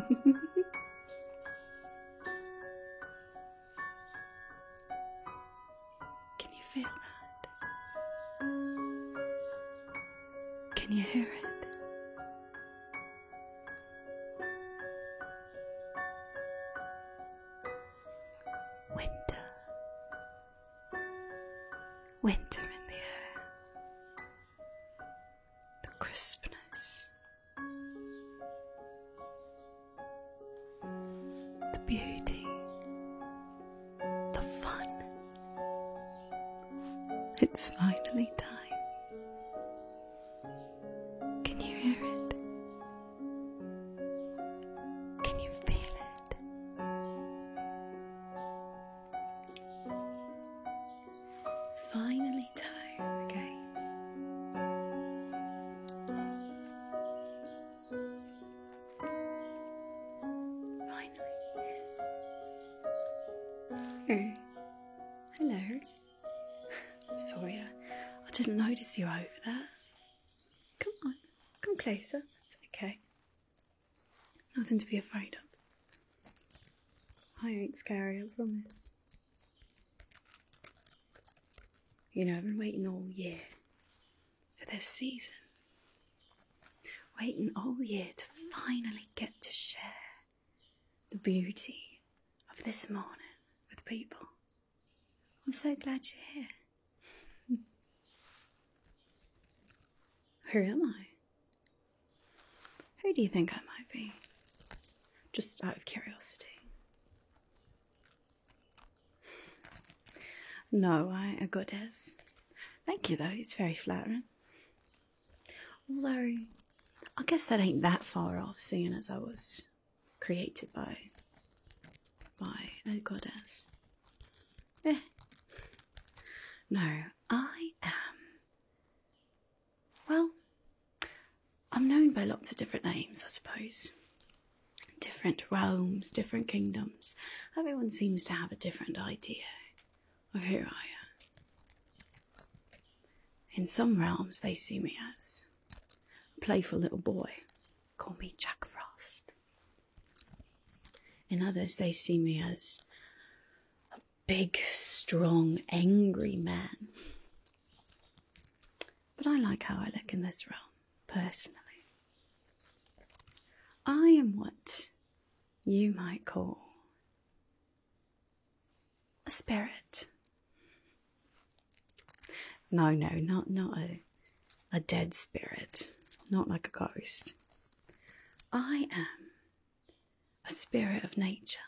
Can you feel that? Can you hear it? Winter. Winter in the air. The crispness. The beauty. The fun. It's finally time. Can you hear it? Can you feel it? Finally time again. Finally. Oh, hello. Sorry, I didn't notice you over there. Come on, come closer. It's okay. Nothing to be afraid of. I ain't scary, I promise. You know, I've been waiting all year for this season. Waiting all year to finally get to share the beauty of this morning with people. I'm so glad you're here. Who am I? Who do you think I might be? Just out of curiosity. No, I ain't a goddess. Thank you though, it's very flattering. Although, I guess that ain't that far off, seeing as I was created by a goddess. No, I am. Well, I'm known by lots of different names, I suppose. Different realms, different kingdoms. Everyone seems to have a different idea of who I am. In some realms, they see me as a playful little boy. Call me Jack Frost. In others, they see me as a big, strong, angry man. But I like how I look in this realm, personally. I am what you might call a spirit. No, not a dead spirit, not like a ghost. I am a spirit of nature.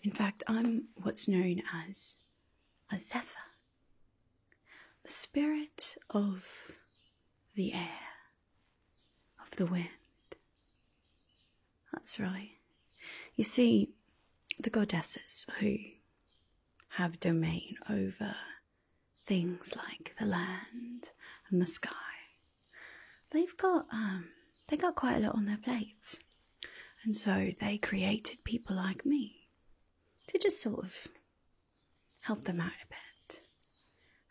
In fact, I'm what's known as a zephyr, the spirit of the air, of the wind. That's right. You see, the goddesses who have domain over things like the land and the sky, they've got quite a lot on their plates. And so they created people like me to just sort of help them out a bit,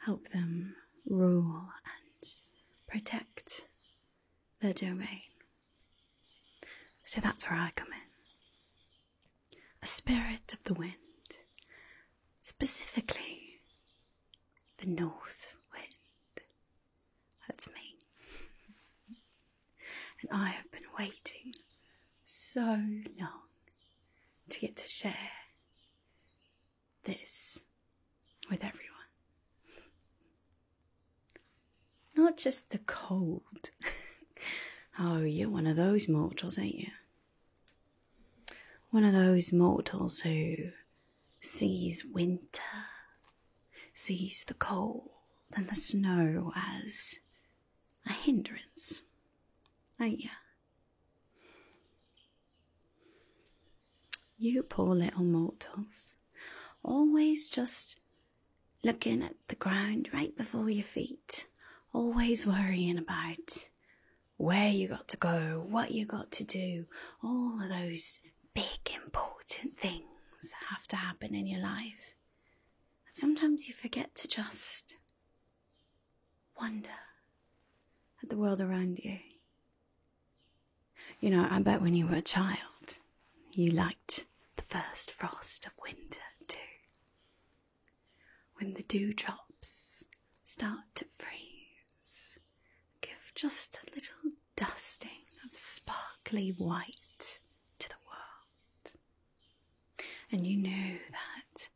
help them rule and protect their domain. So that's where I come in. A spirit of the wind, specifically the north wind. That's me. And I have been waiting so long to get to share this with everyone. Not just the cold. Oh, you're one of those mortals, ain't you? One of those mortals who sees winter, sees the cold and the snow as a hindrance, ain't you? You poor little mortals, always just looking at the ground right before your feet, always worrying about where you got to go, what you got to do, all of those big important things that have to happen in your life. And sometimes you forget to just wonder at the world around you. You know, I bet when you were a child, you liked the first frost of winter too. When the dewdrops start to freeze, give just a little dusting of sparkly white to the world. And you knew that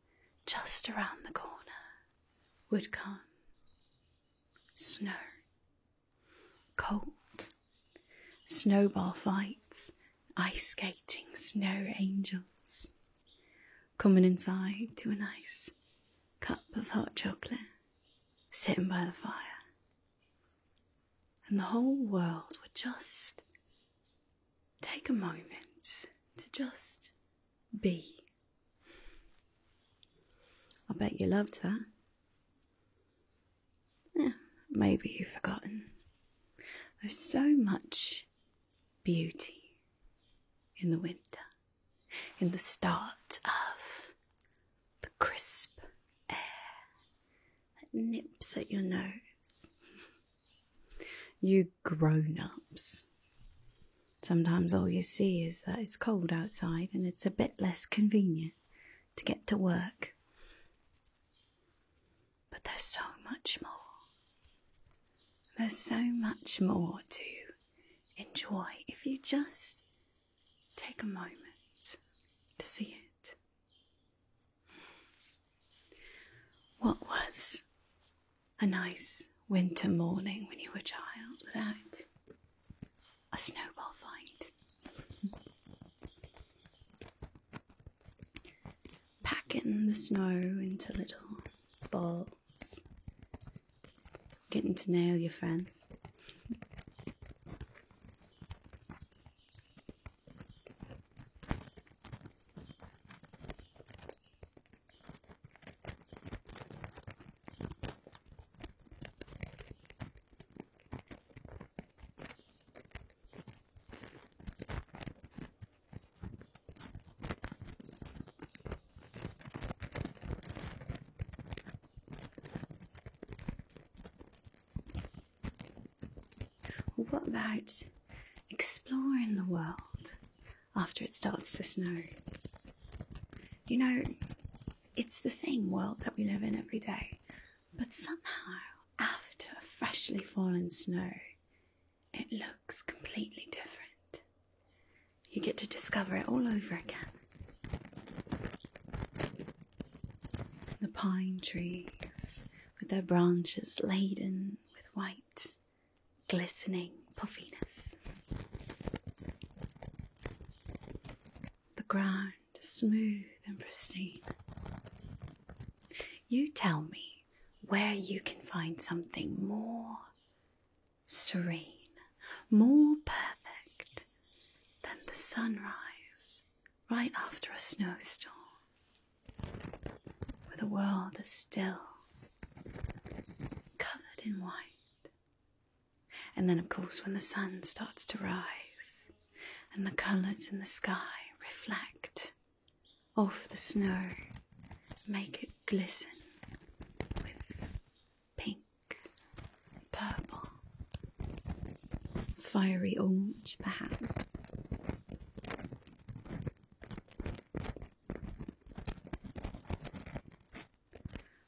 just around the corner would come snow, cold, snowball fights, ice skating, snow angels, coming inside to a nice cup of hot chocolate, sitting by the fire. And the whole world would just take a moment to just be. I bet you loved that. Maybe you've forgotten. There's so much beauty in the winter, in the start of the crisp air that nips at your nose. You grown-ups, sometimes all you see is that it's cold outside and it's a bit less convenient to get to work. But there's so much more. There's so much more to enjoy if you just take a moment to see it. What was a nice winter morning when you were a child without a snowball fight? Packing the snow into little balls, getting to nail your friends. What about exploring the world after it starts to snow? You know, it's the same world that we live in every day, but somehow after a freshly fallen snow, it looks completely different. You get to discover it all over again. The pine trees with their branches laden with white, glistening puffiness. The ground smooth and pristine. You tell me where you can find something more serene, more perfect than the sunrise right after a snowstorm, where the world is still, covered in white. And then, of course, when the sun starts to rise and the colours in the sky reflect off the snow, make it glisten with pink, purple, fiery orange perhaps.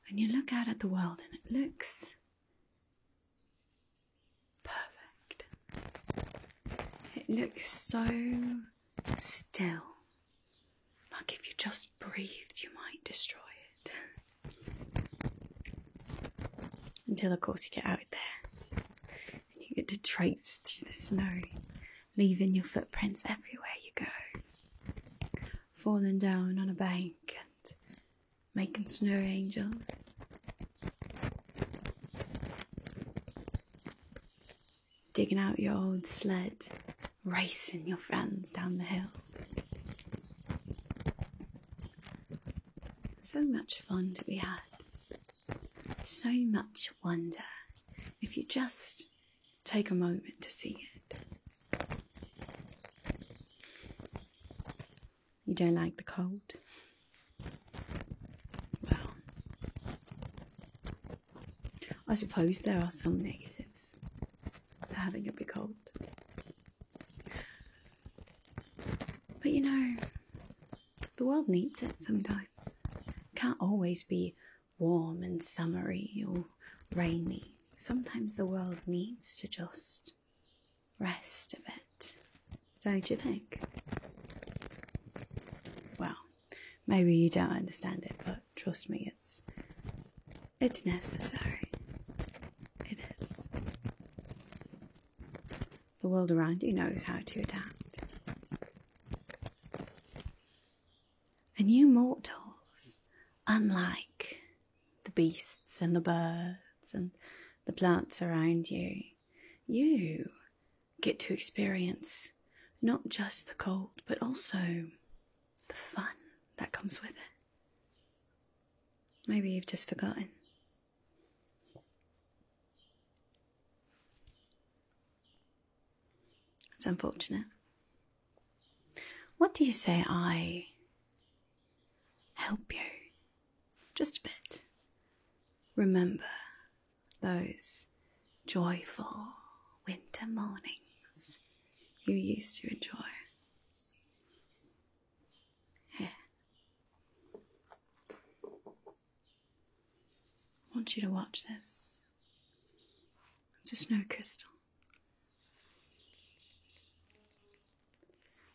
And you look out at the world and it looks It looks so still, like if you just breathed you might destroy it. Until of course you get out there and you get to traipse through the snow, leaving your footprints everywhere you go, falling down on a bank and making snow angels. Digging out your old sled, racing your friends down the hill. So much fun to be had. So much wonder if you just take a moment to see it. You don't like the cold? Well, I suppose there are some negatives to having it be cold. you know, the world needs it sometimes. It can't always be warm and summery or rainy. Sometimes the world needs to just rest a bit, don't you think? Well, maybe you don't understand it, but trust me, it's necessary. It is. The world around you knows how to adapt. And you mortals, unlike the beasts and the birds and the plants around you, you get to experience not just the cold, but also the fun that comes with it. Maybe you've just forgotten. It's unfortunate. What do you say I help you just a bit? Remember those joyful winter mornings you used to enjoy. Here. I want you to watch this. It's a snow crystal.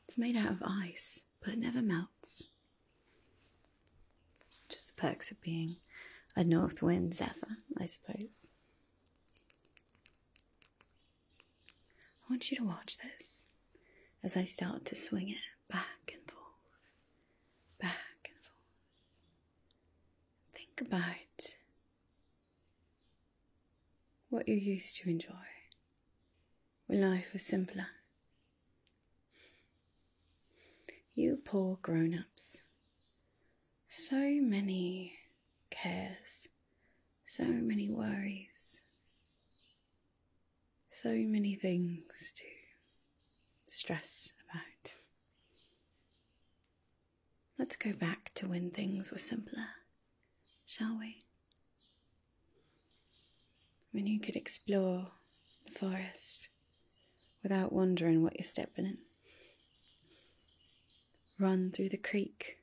It's made out of ice, but it never melts. Just the perks of being a north wind zephyr, I suppose. I want you to watch this as I start to swing it back and forth, back and forth. Think about what you used to enjoy when life was simpler. You poor grown-ups. So many cares, so many worries, so many things to stress about. Let's go back to when things were simpler, shall we? When you could explore the forest without wondering what you're stepping in. Run through the creek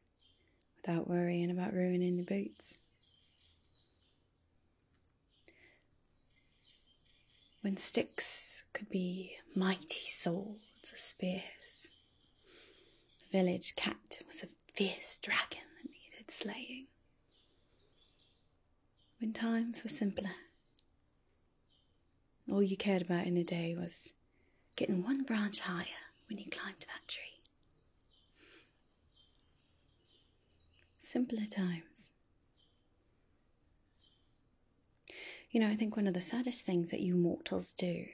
without worrying about ruining your boots. When sticks could be mighty swords or spears. The village cat was a fierce dragon that needed slaying. When times were simpler, all you cared about in a day was getting one branch higher when you climbed that tree. Simpler times. You know, I think one of the saddest things that you mortals do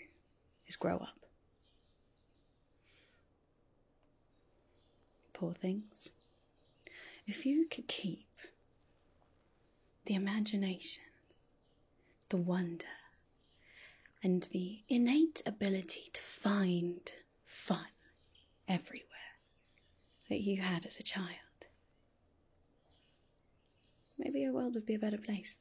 is grow up. Poor things. If you could keep the imagination, the wonder, and the innate ability to find fun everywhere that you had as a child, maybe your world would be a better place.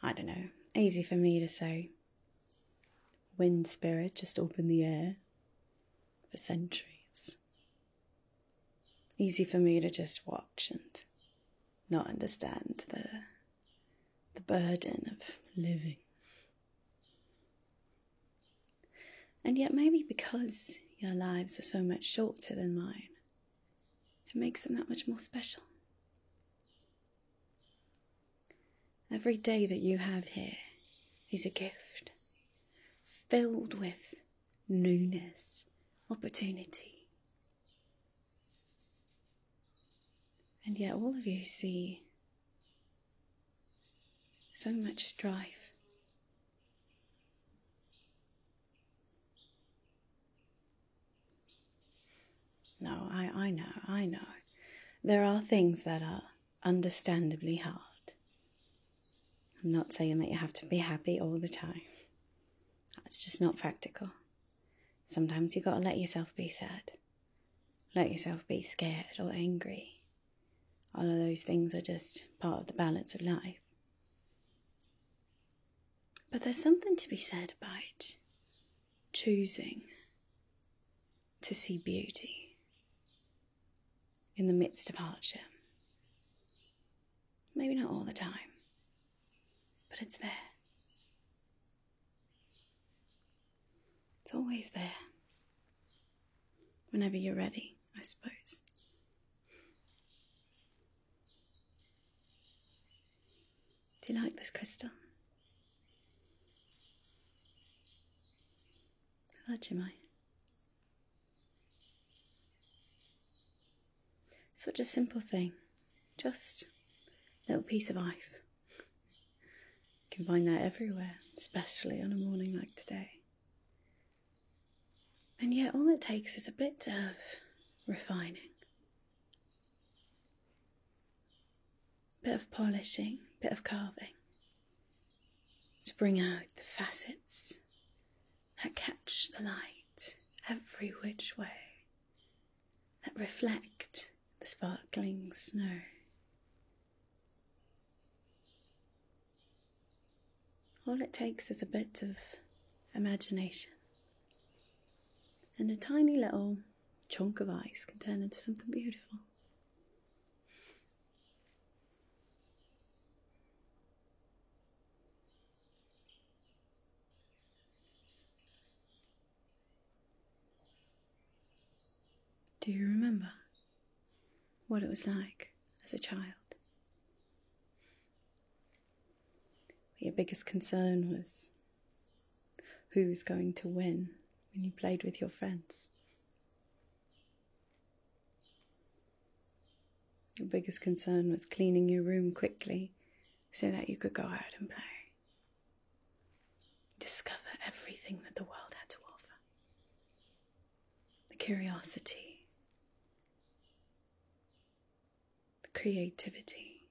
I don't know, easy for me to say. Wind spirit just up in the air for centuries. Easy for me to just watch and not understand the burden of living. And yet maybe because your lives are so much shorter than mine, it makes them that much more special. Every day that you have here is a gift, filled with newness, opportunity. And yet all of you see so much strife. No, I know. There are things that are understandably hard. I'm not saying that you have to be happy all the time. That's just not practical. Sometimes you gotta let yourself be sad. Let yourself be scared or angry. All of those things are just part of the balance of life. But there's something to be said about choosing to see beauty in the midst of hardship. Maybe not all the time, but it's there. It's always there. Whenever you're ready, I suppose. Do you like this crystal? Such am I. Such a simple thing. Just a little piece of ice. You can find that everywhere, especially on a morning like today. And yet all it takes is a bit of refining. Bit of polishing, bit of carving. To bring out the facets that catch the light every which way. That reflect the sparkling snow. All it takes is a bit of imagination. And a tiny little chunk of ice can turn into something beautiful. Do you remember what it was like as a child? Your biggest concern was who's going to win when you played with your friends. Your biggest concern was cleaning your room quickly so that you could go out and play. Discover everything that the world had to offer. The curiosity, the creativity,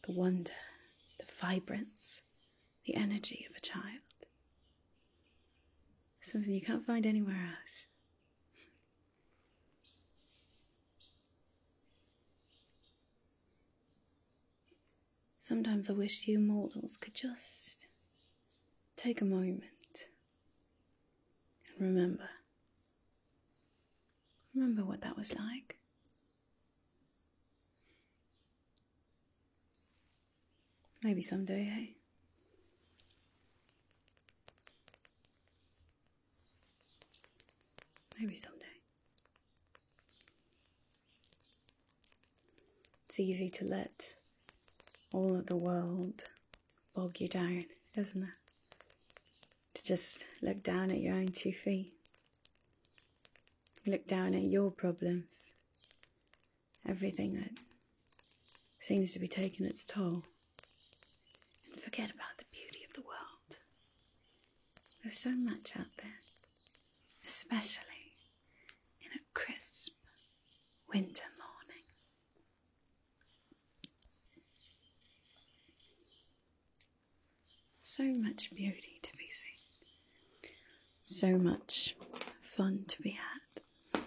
the wonder, the vibrance, the energy of a child. Something you can't find anywhere else. Sometimes I wish you mortals could just take a moment and remember. Remember what that was like. Maybe someday, hey? Maybe someday. It's easy to let all of the world bog you down, isn't it? To just look down at your own 2 feet. Look down at your problems. Everything that seems to be taking its toll. And forget about the beauty of the world. There's so much out there. Especially in a crisp winter morning. So much beauty to be seen. So much fun to be had.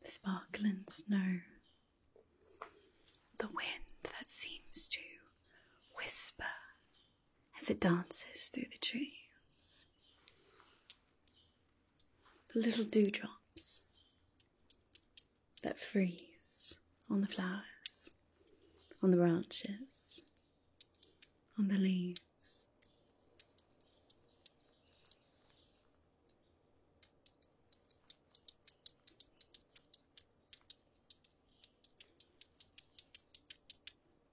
The sparkling snow. The wind that seems to whisper as it dances through the trees. The little dewdrops that freeze on the flowers, on the branches, on the leaves.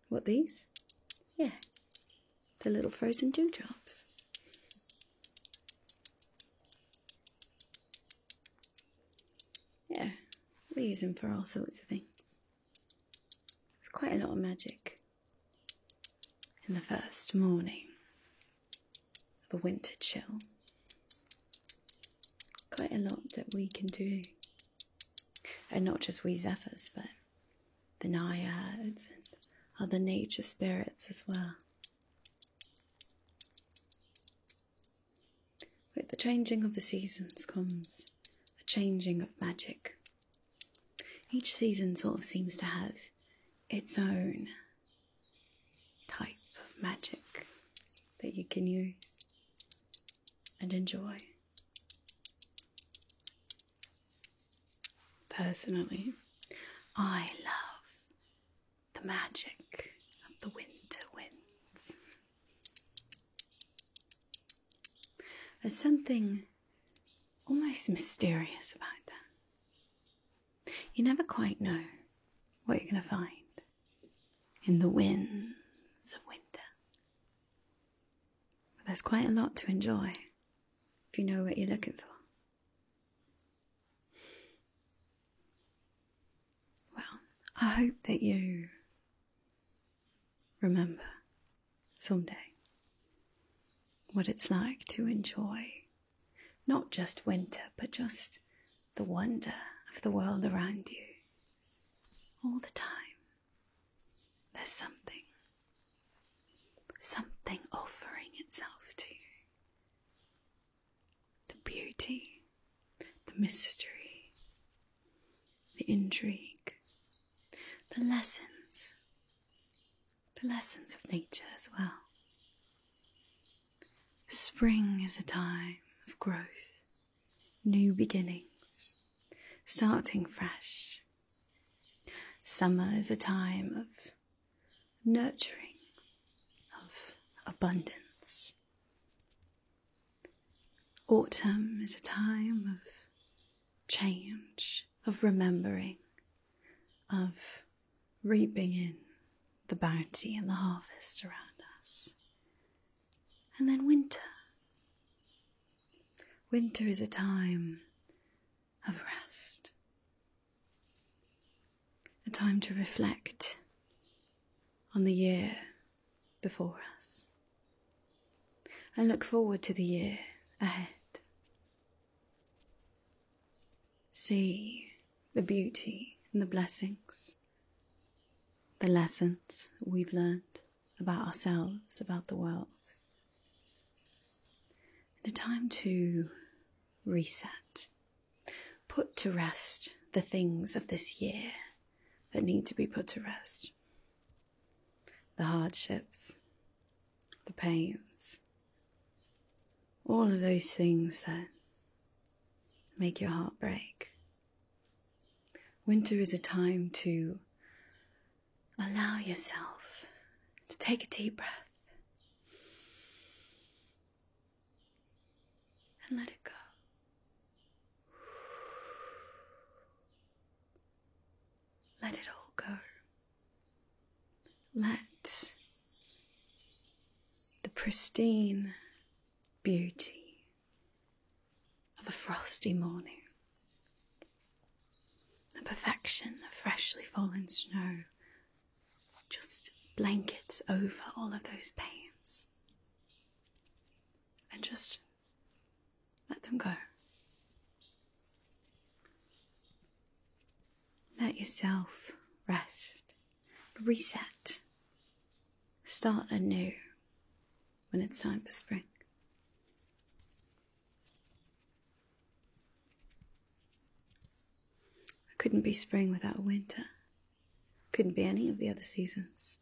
What, these? Yeah, the little frozen dewdrops. Yeah, we use them for all sorts of things. There's quite a lot of magic in the first morning of a winter chill. Quite a lot that we can do. And not just we Zephyrs, but the naiads and other nature spirits as well. With the changing of the seasons comes a changing of magic. Each season sort of seems to have its own type of magic that you can use and enjoy. Personally, I love the magic of the winter winds. There's something almost mysterious about them. You never quite know what you're going to find in the winds of winter. But there's quite a lot to enjoy if you know what you're looking for. Well, I hope that you remember someday what it's like to enjoy not just winter, but just the wonder of the world around you all the time. There's something offering itself to you. The beauty, the mystery, the intrigue, the lessons of nature as well. Spring is a time of growth, new beginnings, starting fresh. Summer is a time of nurturing, of abundance. Autumn is a time of change, of remembering, of reaping in the bounty and the harvest around us. And then winter. Winter is a time of rest. A time to reflect on the year before us and look forward to the year ahead. See the beauty and the blessings, the lessons we've learned about ourselves, about the world. And a time to reset, put to rest the things of this year that need to be put to rest. The hardships, the pains, all of those things that make your heart break. Winter is a time to allow yourself to take a deep breath and let it go. Let it all go. Let the pristine beauty of a frosty morning, the perfection of freshly fallen snow, just blanket over all of those pains and just let them go. Let yourself rest, reset, start anew when it's time for spring. Couldn't be spring without winter. Couldn't be any of the other seasons.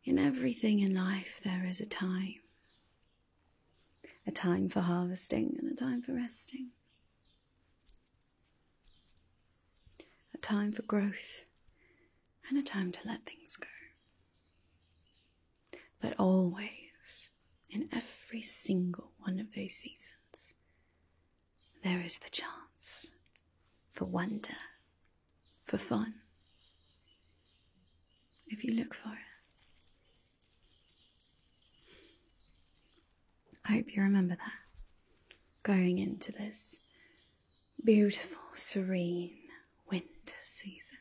In everything in life there is a time for harvesting and a time for resting. A time for growth and a time to let things go. But always, in every single one of those seasons, there is the chance for wonder, for fun, if you look for it. I hope you remember that, going into this beautiful, serene winter season.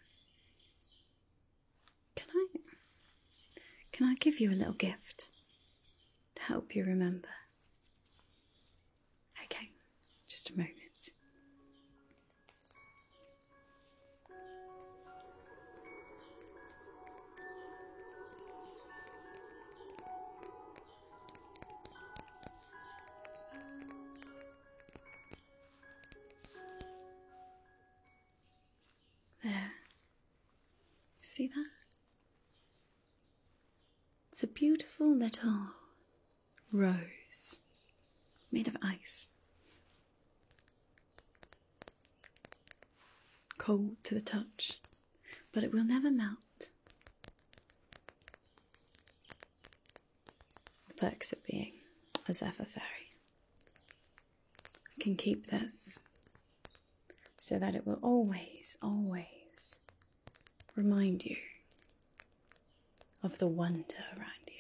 Can I give you a little gift to help you remember? Okay, just a moment. There. See that? It's a beautiful little rose made of ice. Cold to the touch, but it will never melt. The perks of being a Zephyr Fairy. I can keep this so that it will always, always remind you of the wonder around you.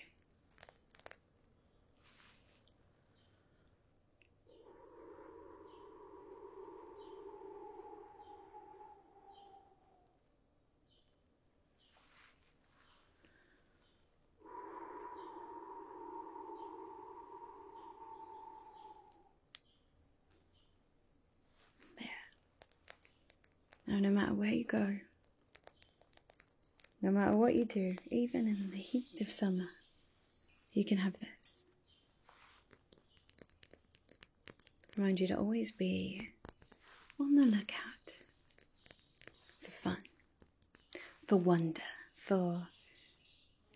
There. Now, no matter where you go, no matter what you do, even in the heat of summer, you can have this. Remind you to always be on the lookout for fun, for wonder, for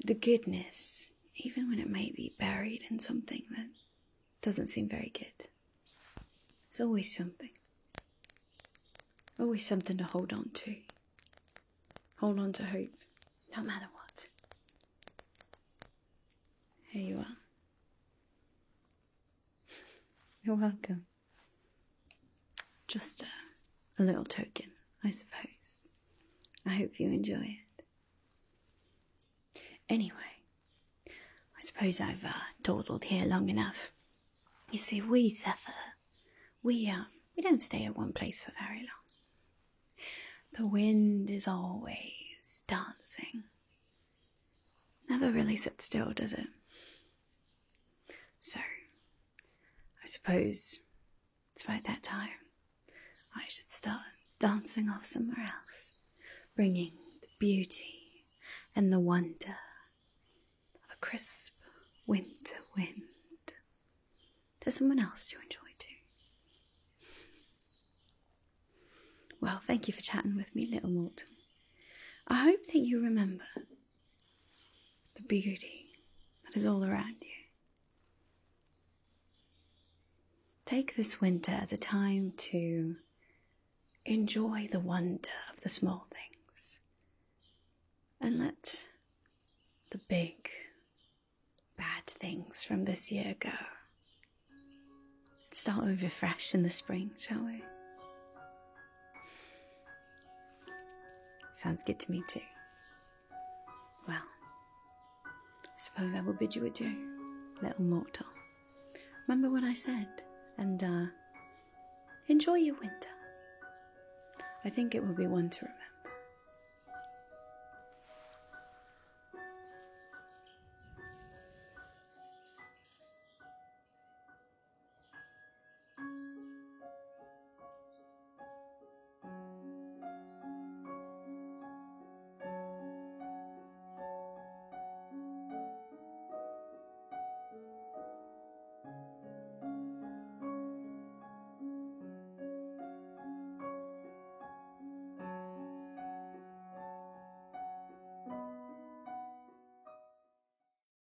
the goodness, even when it may be buried in something that doesn't seem very good. There's always something. Always something to hold on to. Hold on to hope, no matter what. Here you are. You're welcome. Just a little token, I suppose. I hope you enjoy it. Anyway, I suppose I've dawdled here long enough. You see, we Zephyr, we don't stay at one place for very long. The wind is always dancing. Never really sits still, does it? So, I suppose it's about that time I should start dancing off somewhere else, bringing the beauty and the wonder of a crisp winter wind to someone else to enjoy too. Well, thank you for chatting with me, little mortal. I hope that you remember the beauty that is all around you. Take this winter as a time to enjoy the wonder of the small things and let the big, bad things from this year go. Start over fresh in the spring, shall we? Sounds good to me too. Well, I suppose I will bid you adieu, little mortal. Remember what I said, and enjoy your winter. I think it will be one to remember.